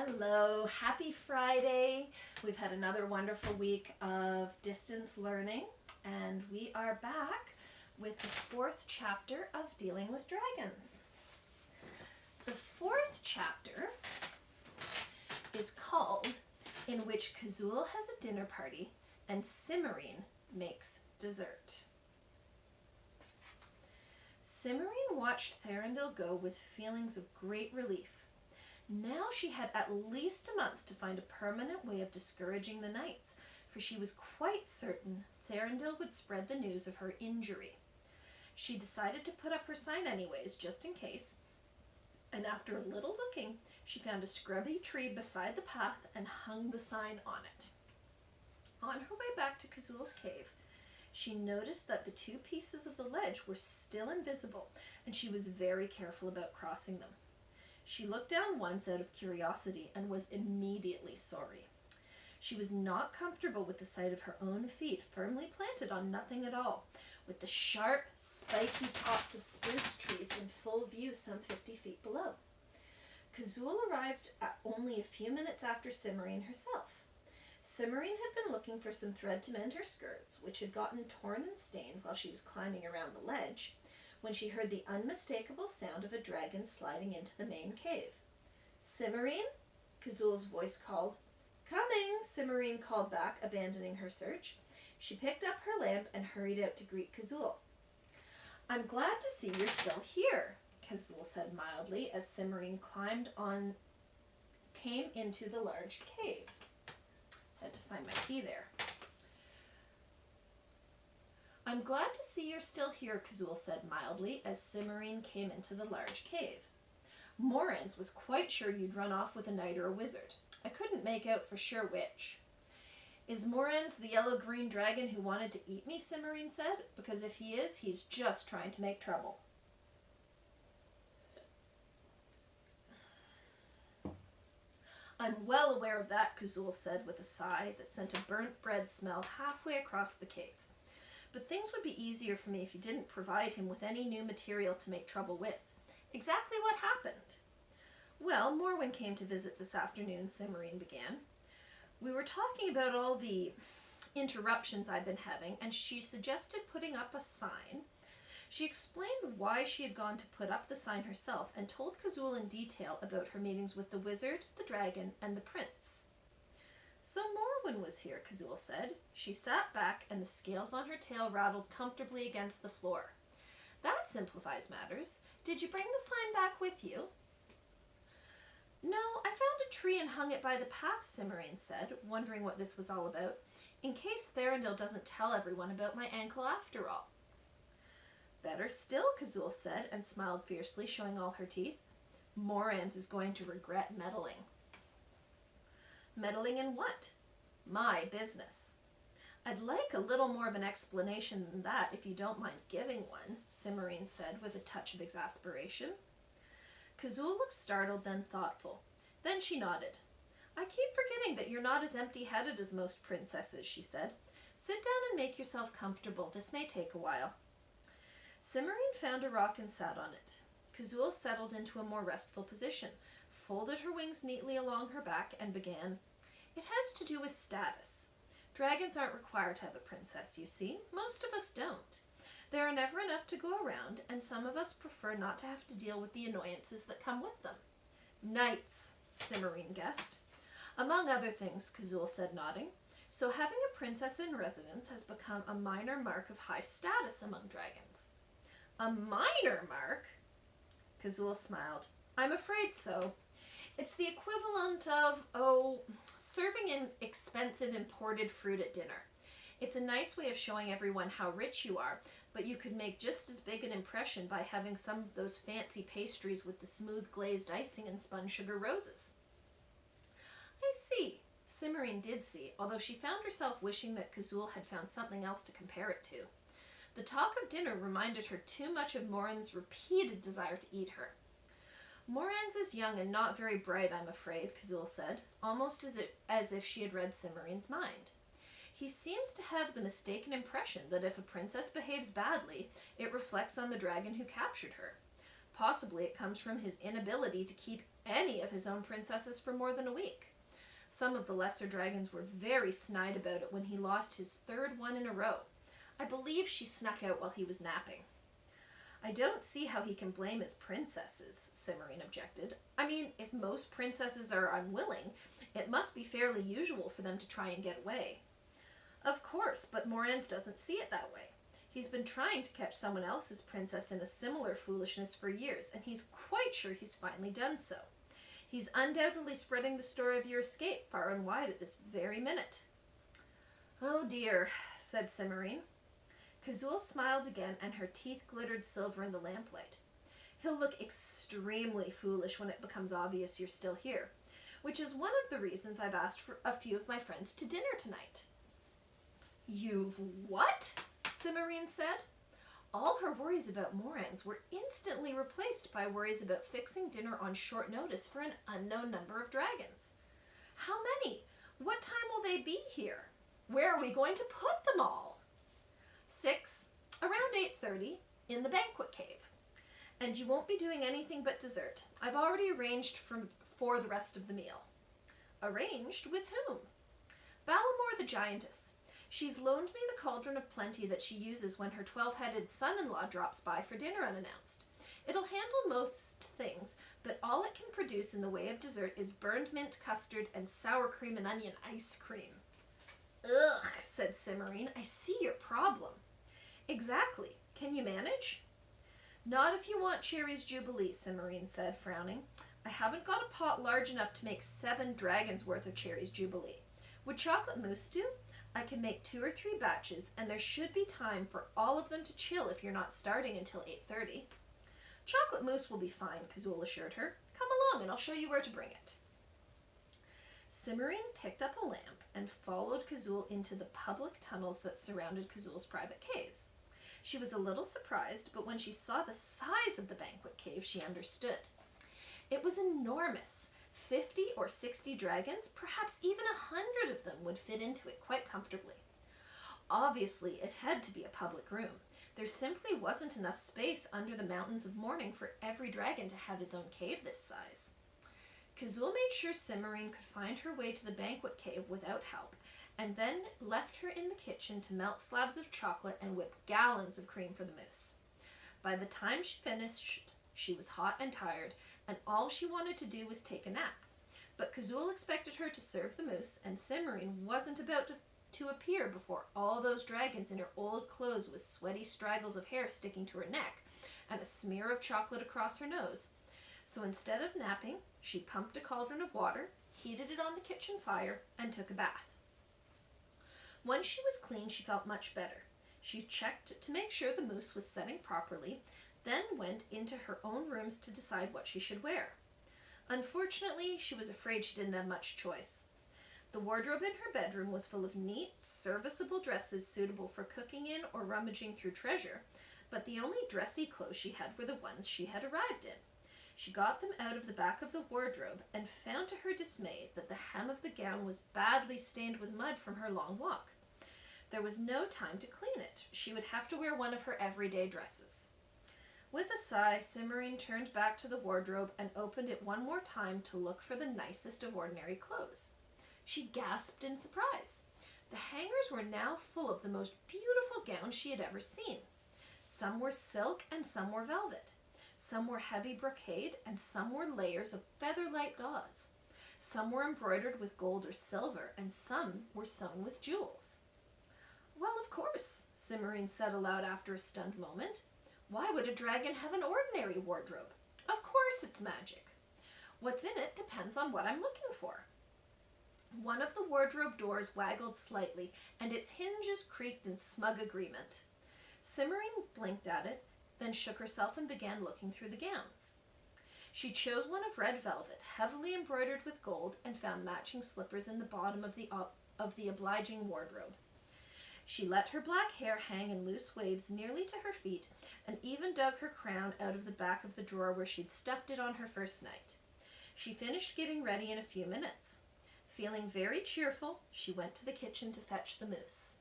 Hello, happy Friday. We've had another wonderful week of distance learning, and we are back with the fourth chapter of Dealing with Dragons. The fourth chapter is called In Which Kazul Has a Dinner Party and Cimarine Makes Dessert. Cimarine watched Thranduil go with feelings of great relief. Now she had at least a month to find a permanent way of discouraging the knights, for she was quite certain Thranduil would spread the news of her injury. She decided to put up her sign anyways, just in case, and after a little looking, she found a scrubby tree beside the path and hung the sign on it. On her way back to Kazul's cave, she noticed that the two pieces of the ledge were still invisible, and she was very careful about crossing them. She looked down once out of curiosity and was immediately sorry. She was not comfortable with the sight of her own feet firmly planted on nothing at all, with the sharp, spiky tops of spruce trees in full view some 50 feet below. Kazul arrived only a few minutes after Cimarine herself. Cimarine had been looking for some thread to mend her skirts, which had gotten torn and stained while she was climbing around the ledge, when she heard the unmistakable sound of a dragon sliding into the main cave. "Cimarine?" Kazul's voice called. "Coming," Cimarine called back, abandoning her search. She picked up her lamp and hurried out to greet Kazul. "I'm glad to see you're still here," Kazul said mildly as Cimarine came into the large cave. Had to find my tea there. "I'm glad to see you're still here," Kazul said mildly as Cimarine came into the large cave. "Morans was quite sure you'd run off with a knight or a wizard. I couldn't make out for sure which." "Is Morans the yellow-green dragon who wanted to eat me?" Cimarine said. "Because if he is, he's just trying to make trouble." "I'm well aware of that," Kazul said with a sigh that sent a burnt bread smell halfway across the cave. "But things would be easier for me if you didn't provide him with any new material to make trouble with. Exactly what happened?" "Well, Morwen came to visit this afternoon," Cimarine began. "We were talking about all the interruptions I've been having, and she suggested putting up a sign." She explained why she had gone to put up the sign herself and told Kazul in detail about her meetings with the wizard, the dragon, and the prince. "So Morwen was here," Kazul said. She sat back and the scales on her tail rattled comfortably against the floor. "That simplifies matters. Did you bring the sign back with you?" "No, I found a tree and hung it by the path," Cimarine said, wondering what this was all about, "in case Thranduil doesn't tell everyone about my ankle after all." "Better still," Kazul said, and smiled fiercely, showing all her teeth. "Morans is going to regret meddling." "Meddling in what?" "My business." "I'd like a little more of an explanation than that, if you don't mind giving one," Cimarine said with a touch of exasperation. Kazul looked startled, then thoughtful. Then she nodded. "I keep forgetting that you're not as empty-headed as most princesses," she said. "Sit down and make yourself comfortable. This may take a while." Cimarine found a rock and sat on it. Kazul settled into a more restful position, folded her wings neatly along her back, and began. "It has to do with status. Dragons aren't required to have a princess, you see. Most of us don't. There are never enough to go around, and some of us prefer not to have to deal with the annoyances that come with them." "Knights," Cimarine guessed. "Among other things," Kazul said, nodding. "So having a princess in residence has become a minor mark of high status among dragons." "A minor mark?" Kazul smiled. "I'm afraid so. It's the equivalent of, serving in expensive imported fruit at dinner. It's a nice way of showing everyone how rich you are, but you could make just as big an impression by having some of those fancy pastries with the smooth glazed icing and spun sugar roses." "I see." Cimarine did see, although she found herself wishing that Kazul had found something else to compare it to. The talk of dinner reminded her too much of Moran's repeated desire to eat her. "Morans is young and not very bright, I'm afraid," Kazul said, almost as if she had read Cimarine's mind. "He seems to have the mistaken impression that if a princess behaves badly, it reflects on the dragon who captured her. Possibly it comes from his inability to keep any of his own princesses for more than a week. Some of the lesser dragons were very snide about it when he lost his third one in a row. I believe she snuck out while he was napping. I don't see how he can blame his princesses, Cimmerian objected. I mean, if most princesses are unwilling, it must be fairly usual for them to try and get away. Of course, but Moran's doesn't see it that way. He's been trying to catch someone else's princess in a similar foolishness for years, and he's quite sure he's finally done so. He's undoubtedly spreading the story of your escape far and wide at this very minute. Oh dear, said Cimmerian. Kazul smiled again, and her teeth glittered silver in the lamplight. He'll look extremely foolish when it becomes obvious you're still here, which is one of the reasons I've asked for a few of my friends to dinner tonight. You've what? Cimmerian said. All her worries about Morans were instantly replaced by worries about fixing dinner on short notice for an unknown number of dragons. How many? What time will they be here? Where are we going to put them all? 6, around 8:30, in the banquet cave. And you won't be doing anything but dessert. I've already arranged for the rest of the meal. Arranged with whom? Balamor the giantess. She's loaned me the cauldron of plenty that she uses when her 12-headed son-in-law drops by for dinner unannounced. It'll handle most things, but all it can produce in the way of dessert is burned mint custard and sour cream and onion ice cream. Ugh, said Cimmerian. I see your problem. Exactly. Can you manage? Not if you want Cherry's Jubilee, Cimmerian said, frowning. I haven't got a pot large enough to make 7 dragons worth of Cherry's Jubilee. Would chocolate mousse do? I can make 2 or 3 batches, and there should be time for all of them to chill if you're not starting until 8:30. Chocolate mousse will be fine, Kazul assured her. Come along and I'll show you where to bring it. Cimmerian picked up a lamp and followed Kazul into the public tunnels that surrounded Kazul's private caves. She was a little surprised, but when she saw the size of the banquet cave, she understood. It was enormous. 50 or 60 dragons, perhaps even 100 of them, would fit into it quite comfortably. Obviously, it had to be a public room. There simply wasn't enough space under the mountains of mourning for every dragon to have his own cave this size. Kazul made sure Cimmerian could find her way to the banquet cave without help, and then left her in the kitchen to melt slabs of chocolate and whip gallons of cream for the mousse. By the time she finished, she was hot and tired, and all she wanted to do was take a nap. But Kazul expected her to serve the mousse, and Cimmerian wasn't about to appear before all those dragons in her old clothes with sweaty straggles of hair sticking to her neck and a smear of chocolate across her nose. So instead of napping, she pumped a cauldron of water, heated it on the kitchen fire, and took a bath. Once she was clean, she felt much better. She checked to make sure the mousse was setting properly, then went into her own rooms to decide what she should wear. Unfortunately, she was afraid she didn't have much choice. The wardrobe in her bedroom was full of neat, serviceable dresses suitable for cooking in or rummaging through treasure, but the only dressy clothes she had were the ones she had arrived in. She got them out of the back of the wardrobe and found to her dismay that the hem of the gown was badly stained with mud from her long walk. There was no time to clean it. She would have to wear one of her everyday dresses. With a sigh, Cimmerian turned back to the wardrobe and opened it one more time to look for the nicest of ordinary clothes. She gasped in surprise. The hangers were now full of the most beautiful gowns she had ever seen. Some were silk and some were velvet. Some were heavy brocade and some were layers of feather-light gauze. Some were embroidered with gold or silver and some were sewn with jewels. Well, of course, Cimmerian said aloud after a stunned moment. Why would a dragon have an ordinary wardrobe? Of course it's magic. What's in it depends on what I'm looking for. One of the wardrobe doors waggled slightly, and its hinges creaked in smug agreement. Cimmerian blinked at it, then shook herself and began looking through the gowns. She chose one of red velvet, heavily embroidered with gold, and found matching slippers in the bottom of the obliging wardrobe. She let her black hair hang in loose waves nearly to her feet, and even dug her crown out of the back of the drawer where she'd stuffed it on her first night. She finished getting ready in a few minutes. Feeling very cheerful, she went to the kitchen to fetch the mousse.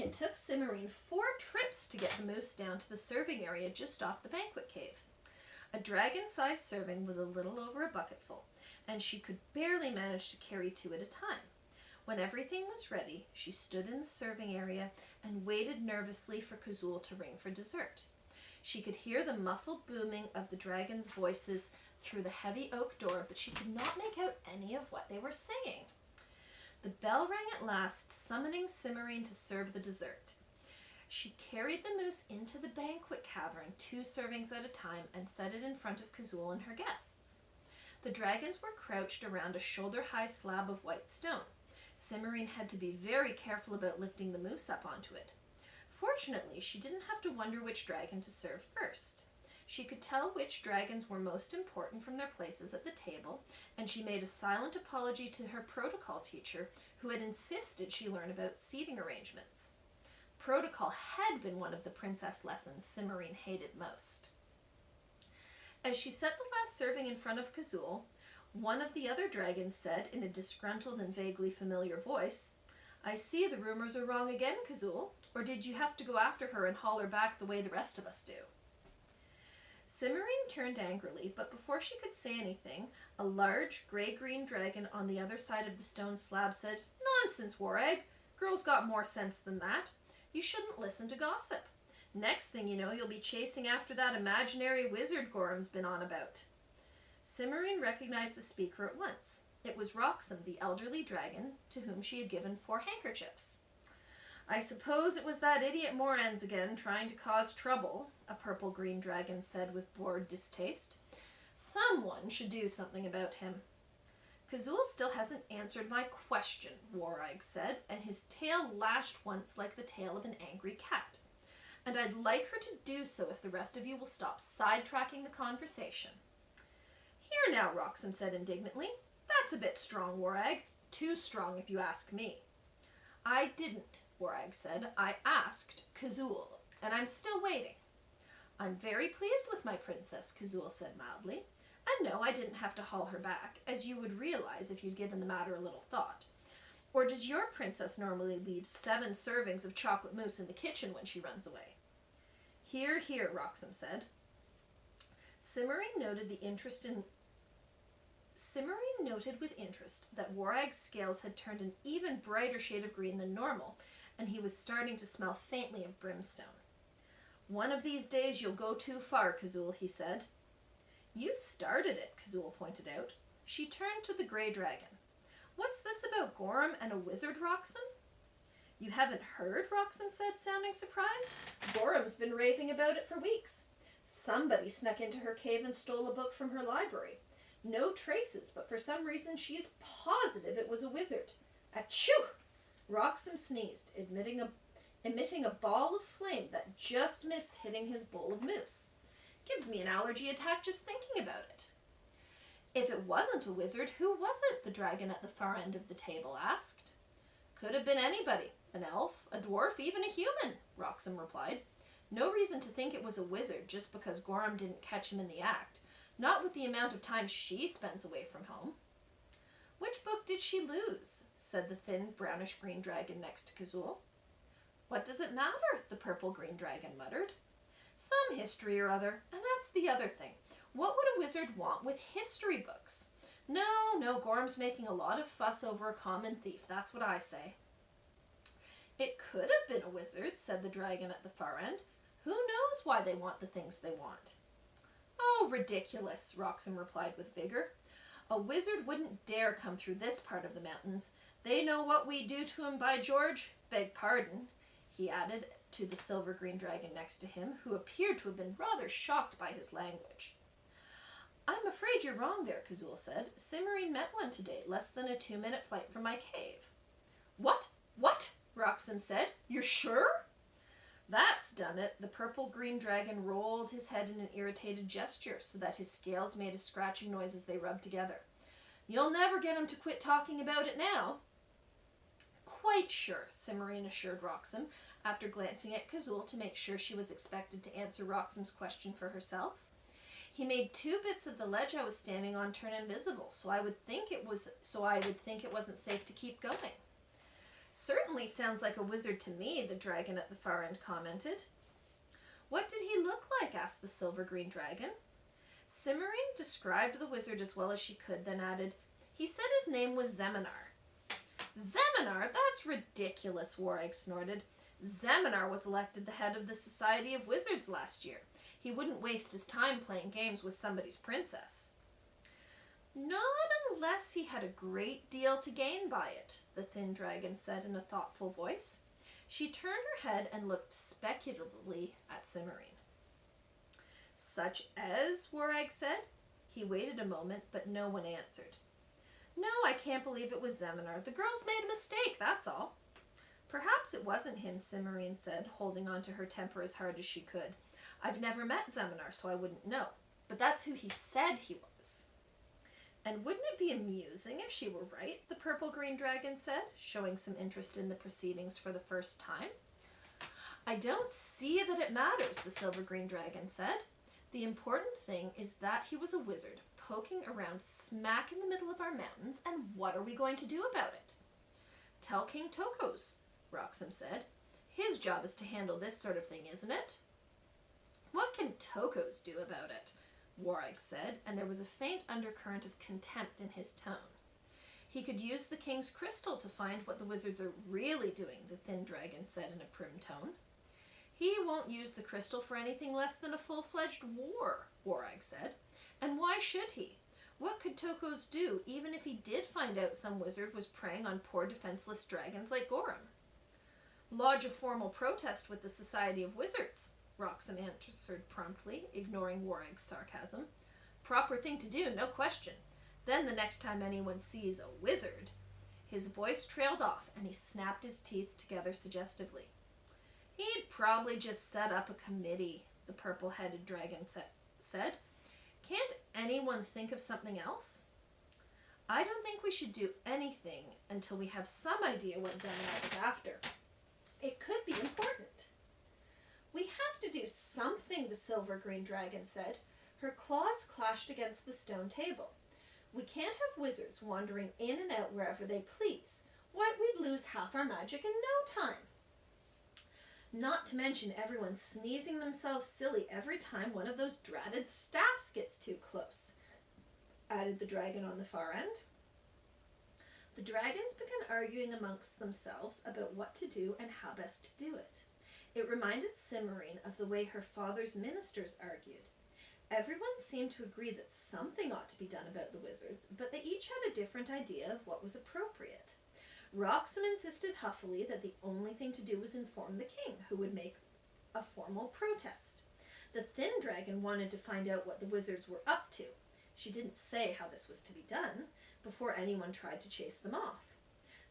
It took Simmerine 4 trips to get the moose down to the serving area just off the banquet cave. A dragon-sized serving was a little over a bucketful, and she could barely manage to carry 2 at a time. When everything was ready, she stood in the serving area and waited nervously for Kazul to ring for dessert. She could hear the muffled booming of the dragon's voices through the heavy oak door, but she could not make out any of what they were saying. The bell rang at last, summoning Simmerine to serve the dessert. She carried the moose into the banquet cavern, 2 servings at a time, and set it in front of Kazul and her guests. The dragons were crouched around a shoulder-high slab of white stone. Simmerine had to be very careful about lifting the moose up onto it. Fortunately, she didn't have to wonder which dragon to serve first. She could tell which dragons were most important from their places at the table, and she made a silent apology to her protocol teacher, who had insisted she learn about seating arrangements. Protocol had been one of the princess lessons Simmerine hated most. As she set the last serving in front of Kazul, one of the other dragons said in a disgruntled and vaguely familiar voice, "I see the rumors are wrong again, Kazul. Or did you have to go after her and haul her back the way the rest of us do?" Simmerine turned angrily, but before she could say anything, a large gray-green dragon on the other side of the stone slab said, "Nonsense, Warag. Girls got more sense than that. You shouldn't listen to gossip. Next thing you know, you'll be chasing after that imaginary wizard Gorham's been on about." Simmerine recognized the speaker at once. It was Roxham, the elderly dragon, to whom she had given 4 handkerchiefs. "I suppose it was that idiot Moran's again, trying to cause trouble," a purple-green dragon said with bored distaste. "Someone should do something about him." "Kazul still hasn't answered my question," Warag said, and his tail lashed once like the tail of an angry cat. "And I'd like her to do so if the rest of you will stop sidetracking the conversation." "Here now," Roxham said indignantly. "That's a bit strong, Warag. Too strong, if you ask me." "I didn't," Warag said. "I asked Kazul, and I'm still waiting." "I'm very pleased with my princess," Kazul said mildly. "And no, I didn't have to haul her back, as you would realize if you'd given the matter a little thought. Or does your princess normally leave 7 servings of chocolate mousse in the kitchen when she runs away?" "Hear, hear," Roxham said. Simmerine noted with interest that Warag's scales had turned an even brighter shade of green than normal, and he was starting to smell faintly of brimstone. "One of these days you'll go too far, Kazul," he said. "You started it," Kazul pointed out. She turned to the grey dragon. "What's this about Gorham and a wizard, Roxham?" "You haven't heard?" Roxham said, sounding surprised. "Gorham's been raving about it for weeks. Somebody snuck into her cave and stole a book from her library. No traces, but for some reason she is positive it was a wizard. Achoo!" Roxham sneezed, emitting a ball of flame that just missed hitting his bowl of mousse. "Gives me an allergy attack just thinking about it." "If it wasn't a wizard, who was it?" the dragon at the far end of the table asked. "Could have been anybody. An elf, a dwarf, even a human," Roxham replied. "No reason to think it was a wizard just because Gorham didn't catch him in the act. Not with the amount of time she spends away from home." "Which book did she lose?" said the thin brownish-green dragon next to Kazul. "What does it matter?" the purple-green dragon muttered. "Some history or other, and that's the other thing. What would a wizard want with history books? No, Gorham's making a lot of fuss over a common thief, that's what I say." "It could have been a wizard," said the dragon at the far end. "Who knows why they want the things they want?" "Oh, ridiculous," Roxham replied with vigor. "A wizard wouldn't dare come through this part of the mountains. They know what we do to him, by George. Beg pardon," he added to the silver-green dragon next to him, who appeared to have been rather shocked by his language. "I'm afraid you're wrong there," Kazul said. "Simmerine met one today, less than a 2-minute flight from my cave." What? Roxham said. "You're sure?" "That's done it." The purple-green dragon rolled his head in an irritated gesture so that his scales made a scratching noise as they rubbed together. "You'll never get him to quit talking about it now." "Quite sure," Simmerine assured Roxham, after glancing at Kazul to make sure she was expected to answer Roxham's question for herself. "He made 2 bits of the ledge I was standing on turn invisible, so I would think it wasn't safe to keep going." Certainly sounds like a wizard to me, the dragon at the far end commented. What did he look like? Asked the silver-green dragon. Cimmerian described the wizard as well as she could, then added, he said his name was Zeminar. Zeminar? That's ridiculous, Wareg snorted. Zeminar was elected the head of the Society of Wizards last year. He wouldn't waste his time playing games with somebody's princess. Not unless he had a great deal to gain by it, the thin dragon said in a thoughtful voice. She turned her head and looked speculatively at Cimmerian. Such as, Wareg said. He waited a moment, but no one answered. No, I can't believe it was Zeminar. The girls made a mistake, that's all. Perhaps it wasn't him, Cimmerian said, holding on to her temper as hard as she could. I've never met Zeminar, so I wouldn't know. But that's who he said he was. And wouldn't it be amusing if she were right, the purple-green dragon said, showing some interest in the proceedings for the first time. I don't see that it matters, the silver-green dragon said. The important thing is that he was a wizard, poking around smack in the middle of our mountains, and what are we going to do about it? Tell King Tokos, Roxham said. His job is to handle this sort of thing, isn't it? What can Tokos do about it? Wareg said, and there was a faint undercurrent of contempt in his tone. He could use the king's crystal to find what the wizards are really doing, the thin dragon said in a prim tone. He won't use the crystal for anything less than a full-fledged war, Wareg said. And why should he? What could Tokos do, even if he did find out some wizard was preying on poor defenseless dragons like Gorham? Lodge a formal protest with the Society of Wizards, Roxham answered promptly, ignoring Warreg's sarcasm. Proper thing to do, no question. Then the next time anyone sees a wizard... His voice trailed off, and he snapped his teeth together suggestively. He'd probably just set up a committee, the purple-headed dragon said. Can't anyone think of something else? I don't think we should do anything until we have some idea what Zeminar is after. It could be important. We have to do something, the silver-green dragon said. Her claws clashed against the stone table. We can't have wizards wandering in and out wherever they please. Why, we'd lose half our magic in no time. Not to mention everyone sneezing themselves silly every time one of those dratted staffs gets too close, added the dragon on the far end. The dragons began arguing amongst themselves about what to do and how best to do it. It reminded Cimmerian of the way her father's ministers argued. Everyone seemed to agree that something ought to be done about the wizards, but they each had a different idea of what was appropriate. Roxham insisted huffily that the only thing to do was inform the king, who would make a formal protest. The thin dragon wanted to find out what the wizards were up to. She didn't say how this was to be done, before anyone tried to chase them off.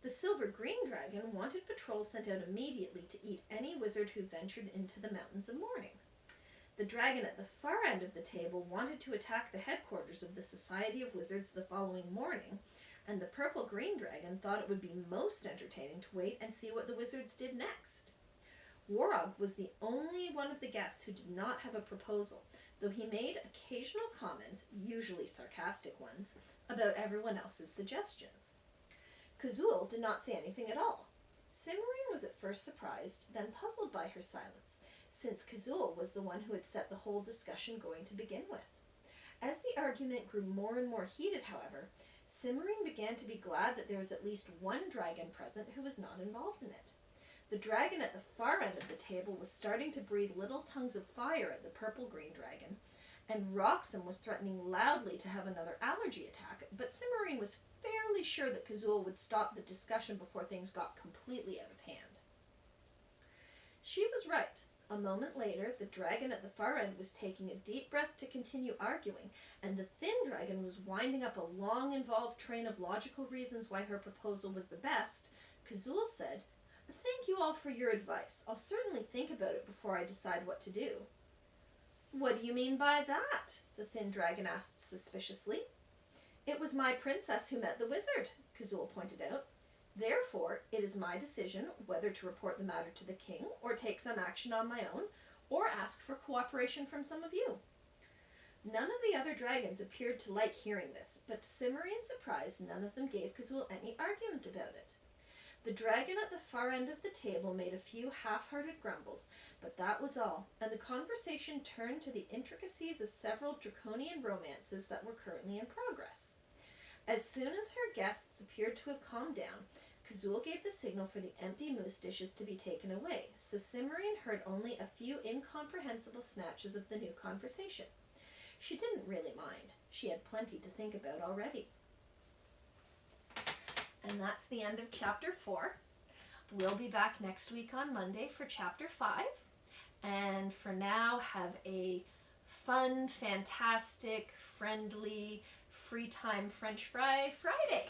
The silver-green dragon wanted patrols sent out immediately to eat any wizard who ventured into the mountains of mourning. The dragon at the far end of the table wanted to attack the headquarters of the Society of Wizards the following morning, and the purple-green dragon thought it would be most entertaining to wait and see what the wizards did next. Warog was the only one of the guests who did not have a proposal, though he made occasional comments, usually sarcastic ones, about everyone else's suggestions. Kazul did not say anything at all. Cimmerian was at first surprised, then puzzled by her silence, since Kazul was the one who had set the whole discussion going to begin with. As the argument grew more and more heated, however, Cimmerian began to be glad that there was at least one dragon present who was not involved in it. The dragon at the far end of the table was starting to breathe little tongues of fire at the purple-green dragon, and Roxham was threatening loudly to have another allergy attack, but Cimmerian was fairly sure that Kazul would stop the discussion before things got completely out of hand. She was right. A moment later, the dragon at the far end was taking a deep breath to continue arguing, and the thin dragon was winding up a long, involved train of logical reasons why her proposal was the best. Kazul said, "Thank you all for your advice. I'll certainly think about it before I decide what to do." "What do you mean by that?" the thin dragon asked suspiciously. "It was my princess who met the wizard," Kazul pointed out. "Therefore, it is my decision whether to report the matter to the king, or take some action on my own, or ask for cooperation from some of you." None of the other dragons appeared to like hearing this, but to Cimmerian's surprise, none of them gave Kazul any argument about it. The dragon at the far end of the table made a few half-hearted grumbles, but that was all, and the conversation turned to the intricacies of several draconian romances that were currently in progress. As soon as her guests appeared to have calmed down, Kazul gave the signal for the empty moose dishes to be taken away, so Cimmerian heard only a few incomprehensible snatches of the new conversation. She didn't really mind. She had plenty to think about already. And that's the end of Chapter 4. We'll be back next week on Monday for Chapter 5. And for now, have a fun, fantastic, friendly, free time French fry Friday.